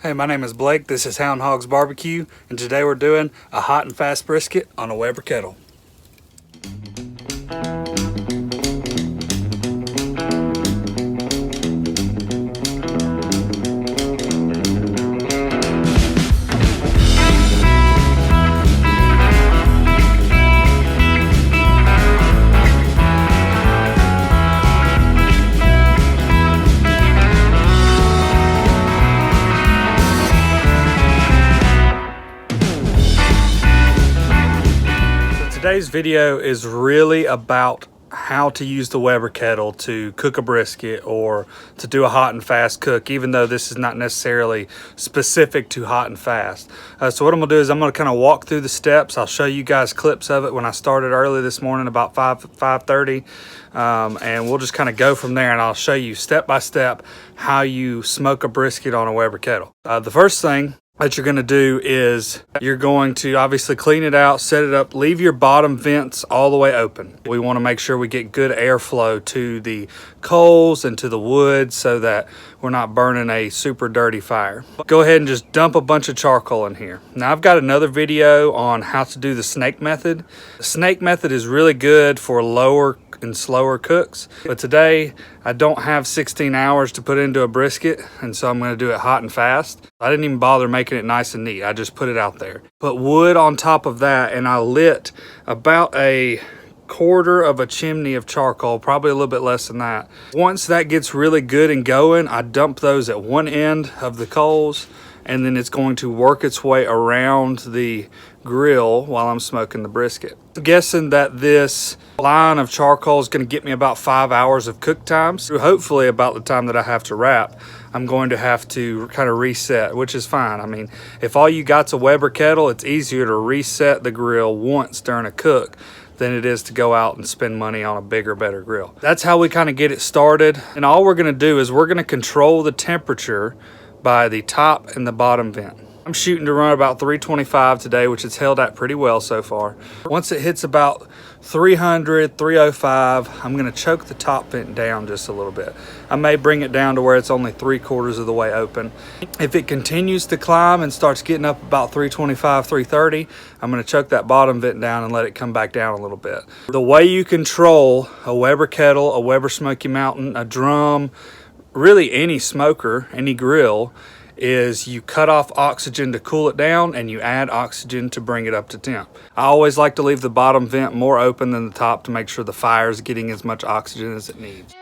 Hey, my name is Blake. This is Hound Hogs Barbecue, and today we're doing a hot and fast brisket on a Weber Kettle. Today's video is really about how to use the Weber Kettle to cook a brisket or to do a hot and fast cook, even though this is not necessarily specific to hot and fast. So what I'm gonna do is I'm gonna kind of walk through the steps. I'll show you guys clips of it when I started early this morning about 5:30, and we'll just kind of go from there, and I'll show you step by step how you smoke a brisket on a Weber Kettle. The first thing that you're going to do is you're going to obviously clean it out, set it up, leave your bottom vents all the way open. We want to make sure we get good airflow to the coals and to the wood so that we're not burning a super dirty fire. Go ahead and just dump a bunch of charcoal in here. Now I've got another video on how to do the snake method. The snake method is really good for lower and slower cooks, but today I don't have 16 hours to put into a brisket, and so I'm going to do it hot and fast. I didn't even bother making it nice and neat. I just put it out there, put wood on top of that, and I lit about a quarter of a chimney of charcoal, probably a little bit less than that. Once that gets really good and going, I dump those at one end of the coals, and then it's going to work its way around the grill while I'm smoking the brisket. I'm guessing that this line of charcoal is going to get me about 5 hours of cook time. So hopefully about the time that I have to wrap, I'm going to have to kind of reset, which is fine. I mean, if all you got's a Weber Kettle, it's easier to reset the grill once during a cook than it is to go out and spend money on a bigger, better grill. That's how we kind of get it started. And all we're going to do is we're going to control the temperature by the top and the bottom vent. I'm shooting to run about 325 today, which it's held at pretty well so far. Once it hits about 300, 305, I'm going to choke the top vent down just a little bit. I may bring it down to where it's only 3/4 of the way open. If it continues to climb and starts getting up about 325, 330, I'm going to choke that bottom vent down and let it come back down a little bit. The way you control a Weber Kettle, a Weber Smoky Mountain, a drum, really any smoker, any grill, is you cut off oxygen to cool it down and you add oxygen to bring it up to temp. I always like to leave the bottom vent more open than the top to make sure the fire is getting as much oxygen as it needs.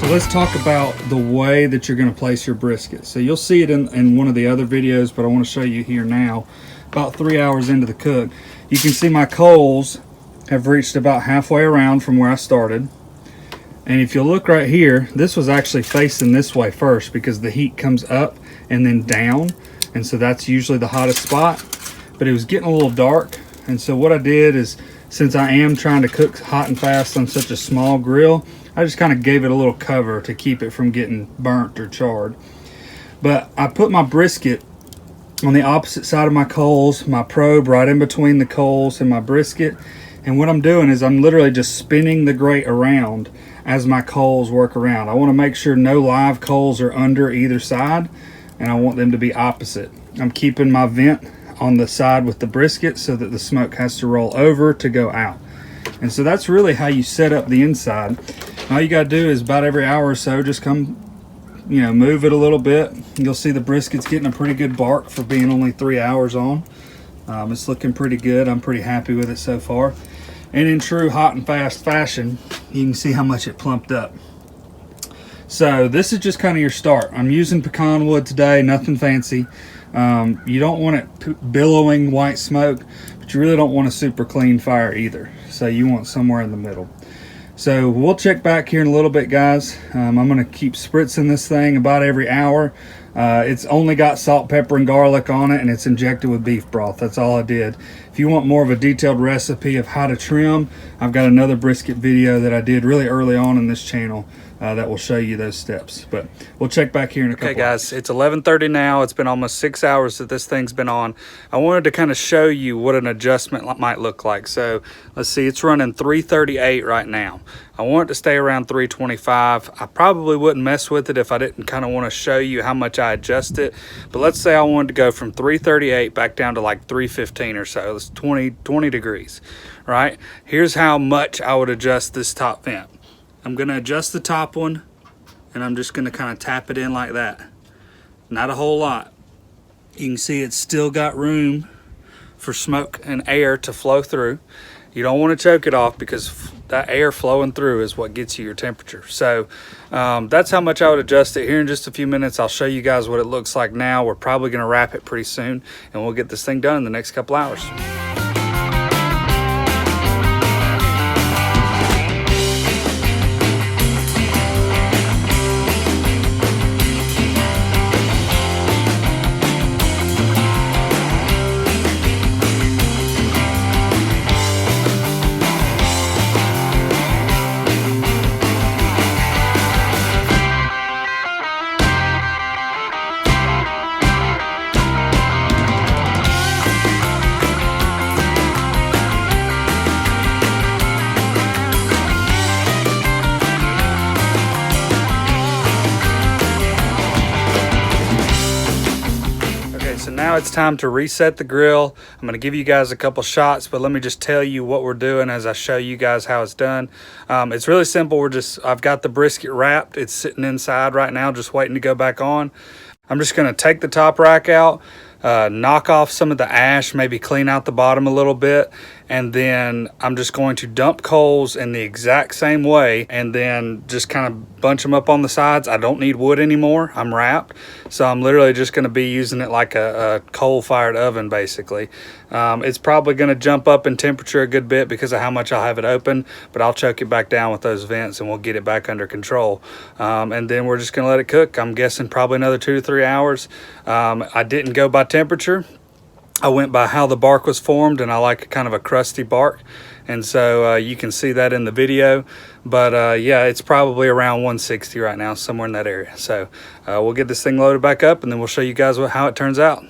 Let's talk about the way that you're going to place your brisket. So you'll see it in one of the other videos, but I want to show you here now. About 3 hours into the cook, you can see my coals have reached about halfway around from where I started. And if you look right here, this was actually facing this way first because the heat comes up and then down. And so that's usually the hottest spot. But it was getting a little dark. And so what I did is, since I am trying to cook hot and fast on such a small grill, I just kind of gave it a little cover to keep it from getting burnt or charred. But I put my brisket on the opposite side of my coals, my probe right in between the coals and my brisket. And what I'm doing is I'm literally just spinning the grate around as my coals work around. I want to make sure no live coals are under either side, and I want them to be opposite. I'm keeping my vent on the side with the brisket so that the smoke has to roll over to go out. And so that's really how you set up the inside. All you got to do is about every hour or so just come, move it a little bit. You'll see the brisket's getting a pretty good bark for being only 3 hours on. It's looking pretty good. I'm pretty happy with it so far. And in true hot and fast fashion, you can see how much it plumped up. So this is just kind of your start. I'm using pecan wood today, nothing fancy. You don't want it billowing white smoke, but you really don't want a super clean fire either. So you want somewhere in the middle. So we'll check back here in a little bit, guys. I'm going to keep spritzing this thing about every hour. It's only got salt, pepper, and garlic on it, and it's injected with beef broth. That's all I did. If you want more of a detailed recipe of how to trim, I've got another brisket video that I did really early on in this channel that will show you those steps. But we'll check back here in a couple. Okay, guys, it's 11:30 now. It's been almost 6 hours that this thing's been on. I wanted to kind of show you what an adjustment might look like. So let's see, it's running 338 right now. I want it to stay around 325. I probably wouldn't mess with it if I didn't kind of want to show you how much I adjust it. But let's say I wanted to go from 338 back down to like 315 or so. It's 20 degrees, right? Here's how much I would adjust this top vent. I'm going to adjust the top one, and I'm just going to kind of tap it in like that. Not a whole lot. You can see it's still got room for smoke and air to flow through. You don't want to choke it off because that air flowing through is what gets you your temperature. So that's how much I would adjust it. Here in just a few minutes, I'll show you guys what it looks like now. We're probably going to wrap it pretty soon, and we'll get this thing done in the next couple hours. So now it's time to reset the grill. I'm going to give you guys a couple shots, but let me just tell you what we're doing as I show you guys how it's done. It's really simple. I've got the brisket wrapped. It's sitting inside right now, just waiting to go back on. I'm just going to take the top rack out, knock off some of the ash, maybe clean out the bottom a little bit, and then I'm just going to dump coals in the exact same way and then just kind of bunch them up on the sides. I don't need wood anymore. I'm wrapped, so I'm literally just going to be using it like a coal-fired oven basically. It's probably going to jump up in temperature a good bit because of how much I'll have it open, but I'll choke it back down with those vents and we'll get it back under control. And then we're just going to let it cook. I'm guessing probably another 2 to 3 hours. I didn't go by temperature. I went by how the bark was formed, and I like kind of a crusty bark, and so you can see that in the video. But yeah, it's probably around 160 right now, somewhere in that area. So we'll get this thing loaded back up, and then we'll show you guys how it turns out.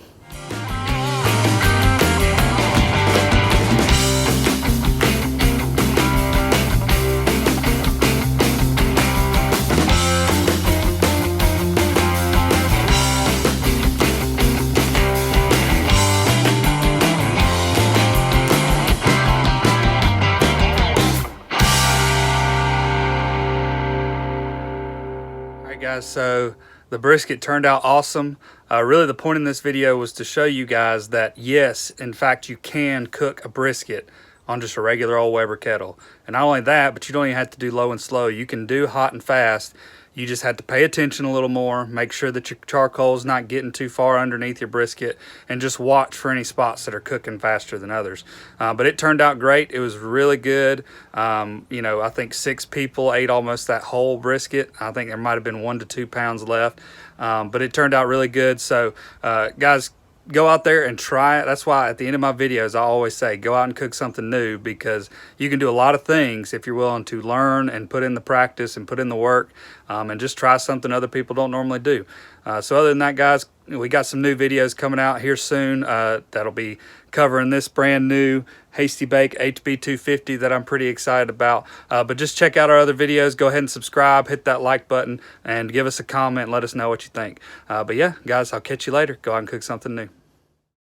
Guys, so the brisket turned out awesome. Really the point in this video was to show you guys that yes, in fact, you can cook a brisket on just a regular old Weber kettle. And not only that, but you don't even have to do low and slow. You can do hot and fast. You just have to pay attention a little more, make sure that your charcoal's not getting too far underneath your brisket, and just watch for any spots that are cooking faster than others. But it turned out great. It was really good. You know, I think 6 people ate almost that whole brisket. I think there might have been 1 to 2 pounds left, but it turned out really good. So guys, go out there and try it. That's why at the end of my videos, I always say, go out and cook something new, because you can do a lot of things if you're willing to learn and put in the practice and put in the work, and just try something other people don't normally do. So other than that, guys, we got some new videos coming out here soon that'll be covering this brand new Hasty Bake HB250 that I'm pretty excited about. But just check out our other videos. Go ahead and subscribe, hit that like button, and give us a comment and let us know what you think. But yeah, guys, I'll catch you later. Go out and cook something new.